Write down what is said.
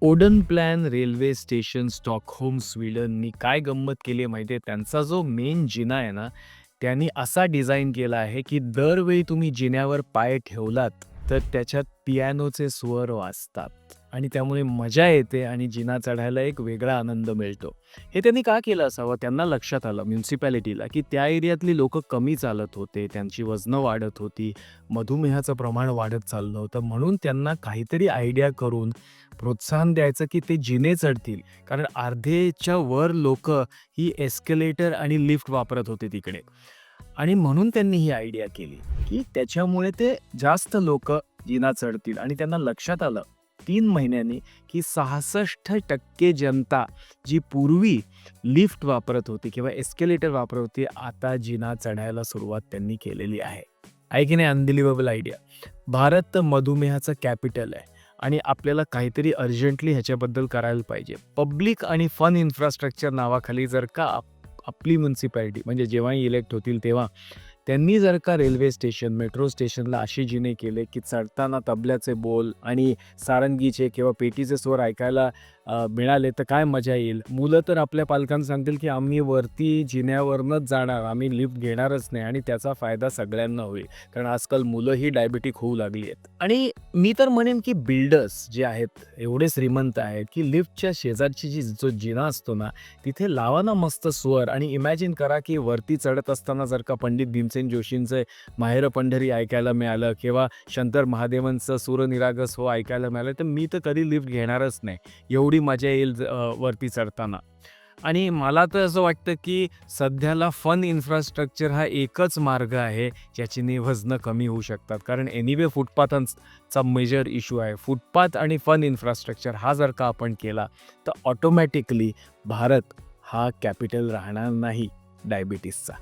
Odean plan railway station Stockholm स्वीडननी काय गंमत केली आहे माहिती आहे? त्यांचा जो मेन जिना आहे ना, त्यांनी असा डिझाइन केला आहे, की दरवेळी तुम्ही जिन्यावर पाय ठेवलात, तर त्याच्यात पियानोचे स्वर वाजतात आणि त्यामुळे मजा येते आणि जिना चढायला एक वेगळा आनंद मिळतो. हे त्यांनी का केलं असावं? त्यांना लक्षात आलं म्युनिसिपॅलिटीला, की त्या एरियातली लोकं कमी चालत होते, त्यांची वजनं वाढत होती, मधुमेहाचं प्रमाण वाढत चाललं होतं. म्हणून त्यांना काहीतरी आयडिया करून प्रोत्साहन द्यायचं, की ते जिने चढतील. कारण अर्धेच्या वर लोकं ही एस्केलेटर आणि लिफ्ट वापरत होते तिकडे. आणि म्हणून त्यांनी ही आयडिया केली, की त्याच्यामुळे ते जास्त लोकं जिना चढतील आणि त्यांना लक्षात आलं 3 महिन्यांनी, की 66% जनता जी पूर्वी लिफ्ट वापरत होती किंवा एस्केलेटर वापरत होती, आता जिना चढायला सुरुवात त्यांनी केलेली आहे. आहे की नाही अनबिलिव्हेबल आयडिया. भारत तर मधुमेहाचं कॅपिटल आहे आणि आपल्याला काहीतरी अर्जंटली ह्याच्याबद्दल करायला पाहिजे. पब्लिक आणि फन इन्फ्रास्ट्रक्चर नावाखाली जर का आपली म्युनिसिपॅलिटी म्हणजे जेव्हाही इलेक्ट होतील तेव्हा त्यांनी जर का रेल्वे स्टेशन, मेट्रो स्टेशनला असे जिने केले, की चढताना तबल्याचे बोल आणि सारंगीचे किंवा पेटीचे स्वर ऐकायला मिळाले तर काय मजा येईल. मुलं तर आपल्या पालकांना सांगतील, की आम्ही वरती जिन्यावरनंच जाणार, आम्ही लिफ्ट घेणारच नाही आणि त्याचा फायदा सगळ्यांना होईल. कारण आजकाल मुलंही डायबिटिक होऊ लागली आहेत. आणि मी तर म्हणेन, की बिल्डर्स जे आहेत, एवढे श्रीमंत आहेत, की लिफ्टच्या शेजारची जो जिना असतो ना, तिथे लावा ना मस्त स्वर आणि इमॅजिन करा, की वरती चढत असताना जर का पंडित भीमसेन जोशींचं माहेर पंढरी ऐकायला मिळालं किंवा शंकर महादेवांचं सूरनिरागस हो ऐकायला मिळालं, तर मी तर कधी लिफ्ट घेणारच नाही. एवढी मजा येईल वरती चढताना. आणि मला तर असं वाटतं, की सध्याला फन इन्फ्रास्ट्रक्चर हा एकच मार्ग आहे, ज्याच्याने वजनं कमी होऊ शकतात. कारण एनिवे फुटपाथांचा मेजर इश्यू आहे. फुटपाथ आणि फन इन्फ्रास्ट्रक्चर हा जर का आपण केला, तर ऑटोमॅटिकली भारत हा कॅपिटल राहणार नाही डायबिटीसचा.